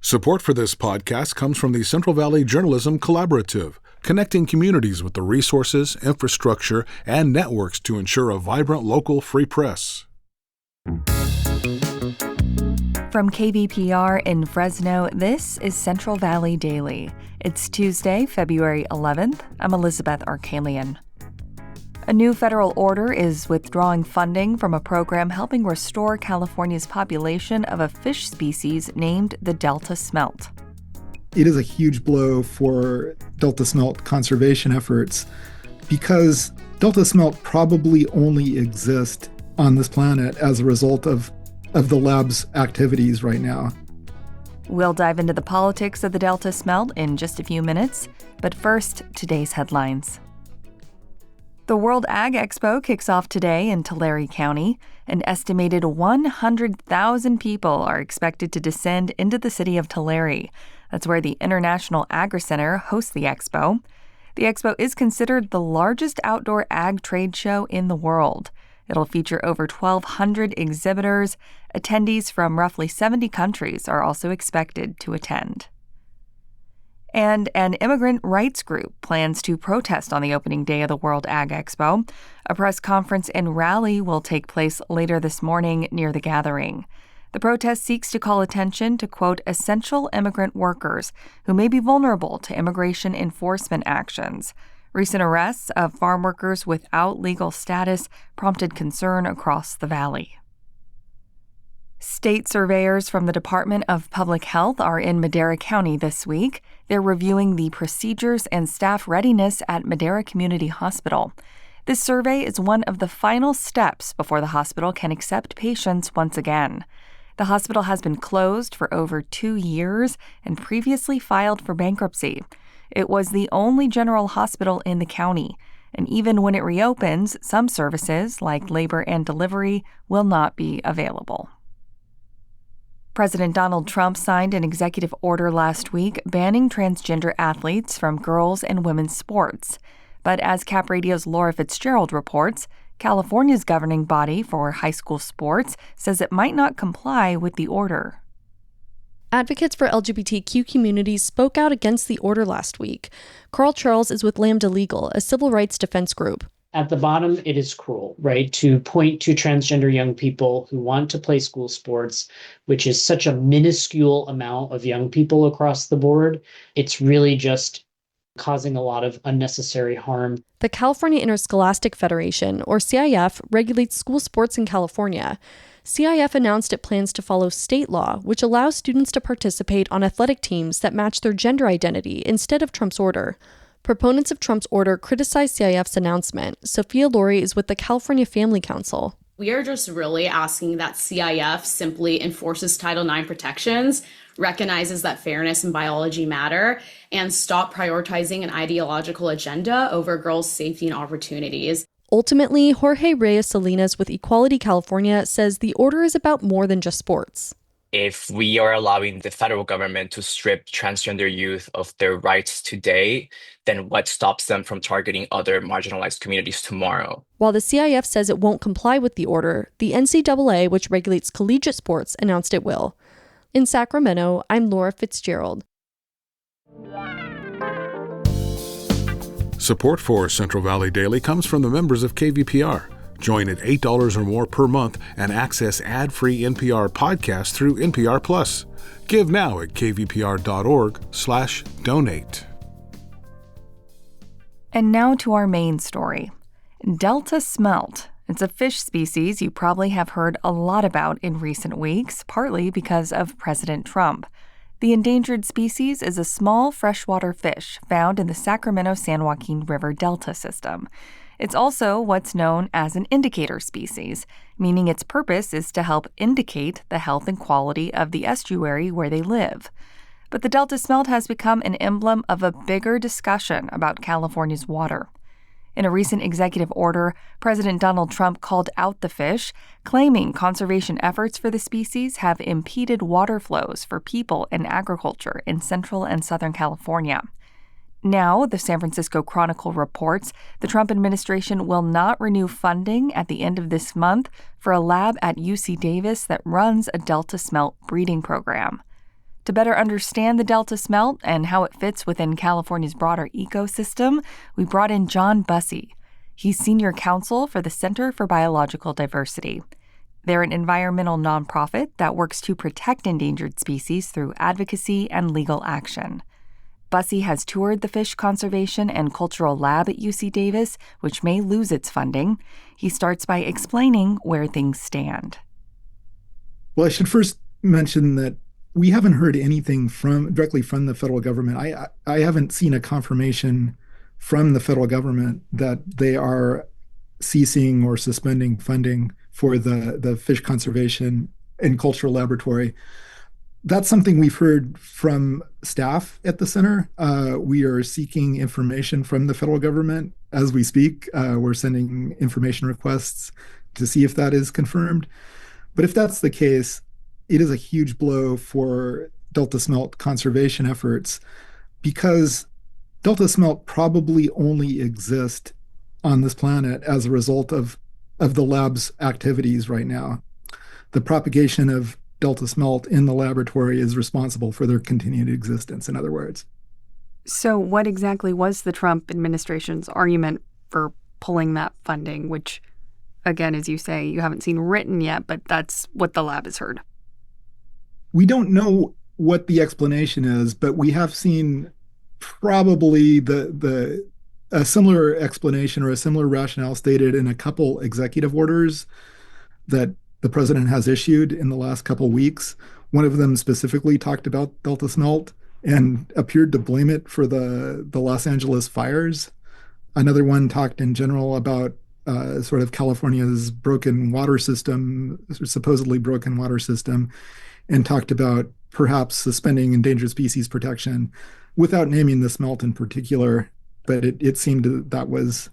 Support for this podcast comes from the Central Valley Journalism Collaborative, connecting communities with the resources, infrastructure, and networks to ensure a vibrant local free press. From KVPR in Fresno, this is Central Valley Daily. It's Tuesday, February 11th. I'm Elizabeth Arkalian. A new federal order is withdrawing funding from a program helping restore California's population of a fish species named the Delta Smelt. It is a huge blow for Delta Smelt conservation efforts because Delta Smelt probably only exist on this planet as a result of the lab's activities right now. We'll dive into the politics of the Delta Smelt in just a few minutes, but first, today's headlines. The World Ag Expo kicks off today in Tulare County. An estimated 100,000 people are expected to descend into the city of Tulare. That's where the International Agri-Center hosts the expo. The expo is considered the largest outdoor ag trade show in the world. It'll feature over 1,200 exhibitors. Attendees from roughly 70 countries are also expected to attend. And an immigrant rights group plans to protest on the opening day of the World Ag Expo. A press conference and rally will take place later this morning near the gathering. The protest seeks to call attention to, quote, essential immigrant workers who may be vulnerable to immigration enforcement actions. Recent arrests of farm workers without legal status prompted concern across the valley. State surveyors from the Department of Public Health are in Madera County this week. They're reviewing the procedures and staff readiness at Madera Community Hospital. This survey is one of the final steps before the hospital can accept patients once again. The hospital has been closed for over 2 years and previously filed for bankruptcy. It was the only general hospital in the county, and even when it reopens, some services, like labor and delivery, will not be available. President Donald Trump signed an executive order last week banning transgender athletes from girls' and women's sports. But as Cap Radio's Laura Fitzgerald reports, California's governing body for high school sports says it might not comply with the order. Advocates for LGBTQ communities spoke out against the order last week. Carl Charles is with Lambda Legal, a civil rights defense group. At the bottom, it is cruel, right, to point to transgender young people who want to play school sports, which is such a minuscule amount of young people across the board. It's really just causing a lot of unnecessary harm. The California Interscholastic Federation, or CIF, regulates school sports in California. CIF announced it plans to follow state law, which allows students to participate on athletic teams that match their gender identity instead of Trump's order. Proponents of Trump's order criticize CIF's announcement. Sophia Laurie is with the California Family Council. We are just really asking that CIF simply enforces Title IX protections, recognizes that fairness and biology matter, and stop prioritizing an ideological agenda over girls' safety and opportunities. Ultimately, Jorge Reyes Salinas with Equality California says the order is about more than just sports. If we are allowing the federal government to strip transgender youth of their rights today, then what stops them from targeting other marginalized communities tomorrow? While the CIF says it won't comply with the order, the NCAA, which regulates collegiate sports, announced it will. In Sacramento, I'm Laura Fitzgerald. Support for Central Valley Daily comes from the members of KVPR. Join at $8 or more per month and access ad-free NPR podcasts through NPR Plus. Give now at kvpr.org/donate. And now to our main story. Delta Smelt. It's a fish species you probably have heard a lot about in recent weeks, partly because of President Trump. The endangered species is a small freshwater fish found in the Sacramento-San Joaquin River Delta system. It's also what's known as an indicator species, meaning its purpose is to help indicate the health and quality of the estuary where they live. But the Delta Smelt has become an emblem of a bigger discussion about California's water. In a recent executive order, President Donald Trump called out the fish, claiming conservation efforts for the species have impeded water flows for people and agriculture in Central and Southern California. Now, the San Francisco Chronicle reports the Trump administration will not renew funding at the end of this month for a lab at UC Davis that runs a Delta Smelt breeding program. To better understand the Delta Smelt and how it fits within California's broader ecosystem, we brought in John Buse. He's senior counsel for the Center for Biological Diversity. They're an environmental nonprofit that works to protect endangered species through advocacy and legal action. Buse has toured the Fish Conservation and Cultural Lab at UC Davis, which may lose its funding. He starts by explaining where things stand. Well, I should first mention that we haven't heard anything directly from the federal government. I haven't seen a confirmation from the federal government that they are ceasing or suspending funding for the Fish Conservation and Cultural Laboratory. That's something we've heard from staff at the center. We are seeking information from the federal government as we speak. We're sending information requests to see if that is confirmed. But if that's the case, it is a huge blow for Delta Smelt conservation efforts because Delta Smelt probably only exist on this planet as a result of the lab's activities right now. The propagation of Delta Smelt in the laboratory is responsible for their continued existence, in other words. So what exactly was the Trump administration's argument for pulling that funding, which, again, as you say, you haven't seen written yet, but that's what the lab has heard? We don't know what the explanation is, but we have seen probably a similar explanation or a similar rationale stated in a couple executive orders that the president has issued in the last couple weeks. One of them specifically talked about Delta Smelt and appeared to blame it for the Los Angeles fires. Another one talked in general about sort of California's broken water system, supposedly broken water system, and talked about perhaps suspending endangered species protection without naming the smelt in particular. But it seemed that was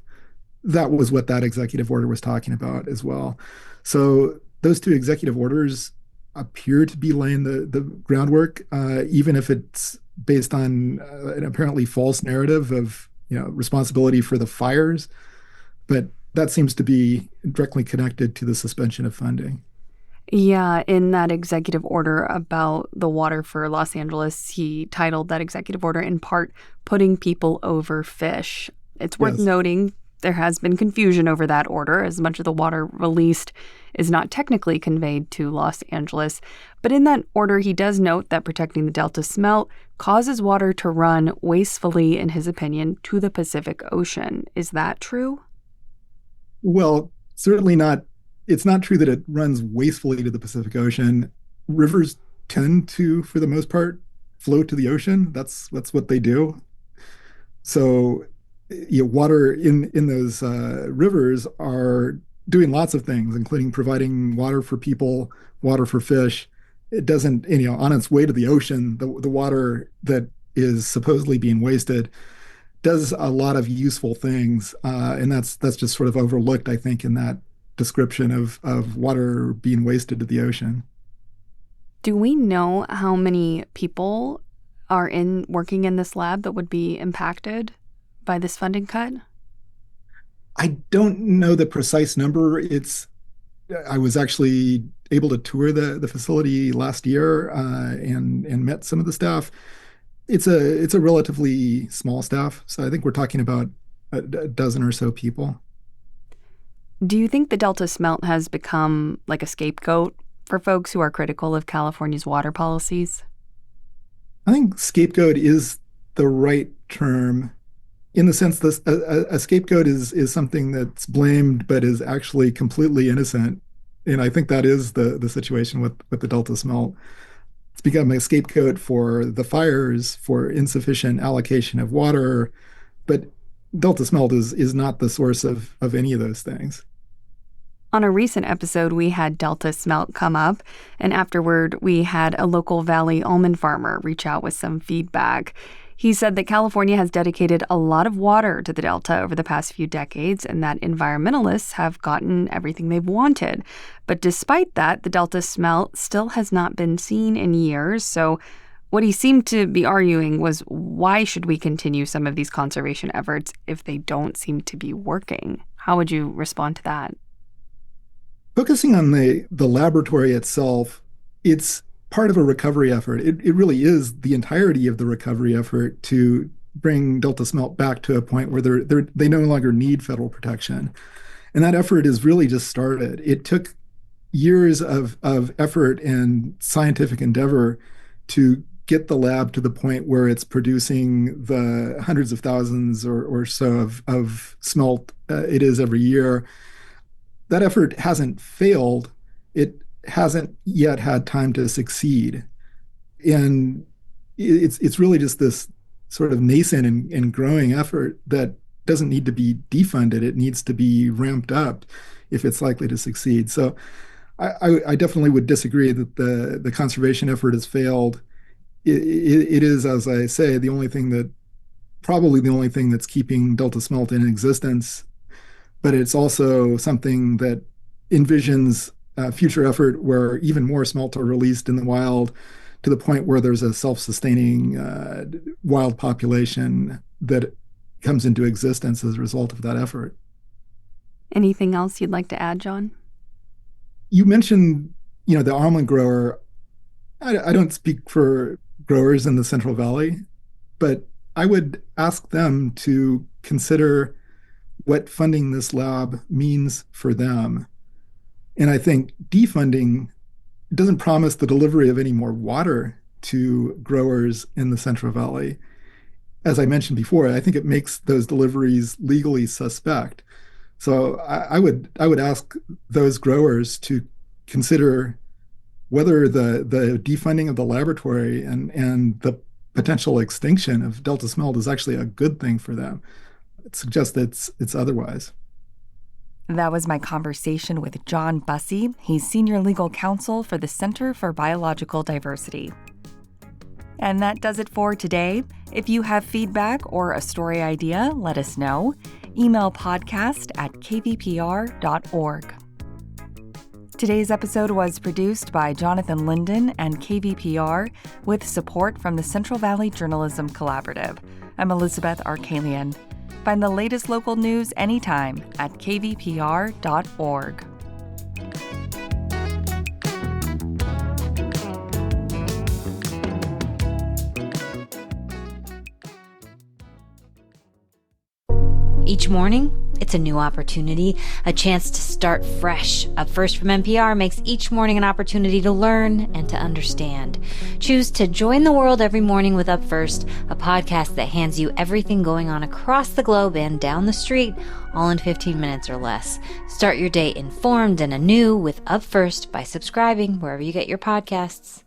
what that executive order was talking about as well. So those two executive orders appear to be laying the groundwork, even if it's based on an apparently false narrative of responsibility for the fires. But that seems to be directly connected to the suspension of funding. Yeah, in that executive order about the water for Los Angeles, he titled that executive order in part, "Putting People Over Fish." It's worth noting there has been confusion over that order, as much of the water released is not technically conveyed to Los Angeles. But in that order, he does note that protecting the Delta Smelt causes water to run wastefully, in his opinion, to the Pacific Ocean. Is that true? Well, certainly not. It's not true that it runs wastefully to the Pacific Ocean. Rivers tend to, for the most part, flow to the ocean. That's what they do. So, water in those rivers are doing lots of things, including providing water for people, water for fish. It doesn't, on its way to the ocean, the water that is supposedly being wasted does a lot of useful things, and that's just sort of overlooked, I think, in that description of water being wasted to the ocean. Do we know how many people are working in this lab that would be impacted by this funding cut? I don't know the precise number. I was actually able to tour the facility last year and met some of the staff. It's a relatively small staff, so I think we're talking about a dozen or so people. Do you think the Delta Smelt has become like a scapegoat for folks who are critical of California's water policies? I think scapegoat is the right term, in the sense that a scapegoat is something that's blamed but is actually completely innocent. And I think that is the situation with the Delta Smelt. It's become a scapegoat for the fires, for insufficient allocation of water, but Delta Smelt is not the source of any of those things. On a recent episode, we had Delta Smelt come up, and afterward, we had a local Valley almond farmer reach out with some feedback. He said that California has dedicated a lot of water to the Delta over the past few decades, and that environmentalists have gotten everything they've wanted. But despite that, the Delta Smelt still has not been seen in years. So what he seemed to be arguing was, why should we continue some of these conservation efforts if they don't seem to be working? How would you respond to that? Focusing on the laboratory itself, it's part of a recovery effort. It really is the entirety of the recovery effort to bring Delta Smelt back to a point where they no longer need federal protection. And that effort is really just started. It took years of effort and scientific endeavor to get the lab to the point where it's producing the hundreds of thousands or so of smelt it is every year. That effort hasn't failed. It hasn't yet had time to succeed. And it's really just this sort of nascent and growing effort that doesn't need to be defunded. It needs to be ramped up if it's likely to succeed. So I definitely would disagree that the conservation effort has failed. It is, as I say, probably the only thing that's keeping Delta Smelt in existence, but it's also something that envisions a future effort where even more smelt are released in the wild to the point where there's a self-sustaining wild population that comes into existence as a result of that effort. Anything else you'd like to add, John? You mentioned, the almond grower. I don't speak for growers in the Central Valley, but I would ask them to consider what funding this lab means for them. And I think defunding doesn't promise the delivery of any more water to growers in the Central Valley. As I mentioned before, I think it makes those deliveries legally suspect. So I would ask those growers to consider whether the defunding of the laboratory and the potential extinction of Delta Smelt is actually a good thing for them. It suggests that it's otherwise. That was my conversation with John Buse. He's Senior Legal Counsel for the Center for Biological Diversity. And that does it for today. If you have feedback or a story idea, let us know. Email podcast@kvpr.org. Today's episode was produced by Jonathan Linden and KVPR with support from the Central Valley Journalism Collaborative. I'm Elizabeth Arkalian. Find the latest local news anytime at kvpr.org. Each morning, it's a new opportunity, a chance to start fresh. Up First from NPR makes each morning an opportunity to learn and to understand. Choose to join the world every morning with Up First, a podcast that hands you everything going on across the globe and down the street, all in 15 minutes or less. Start your day informed and anew with Up First by subscribing wherever you get your podcasts.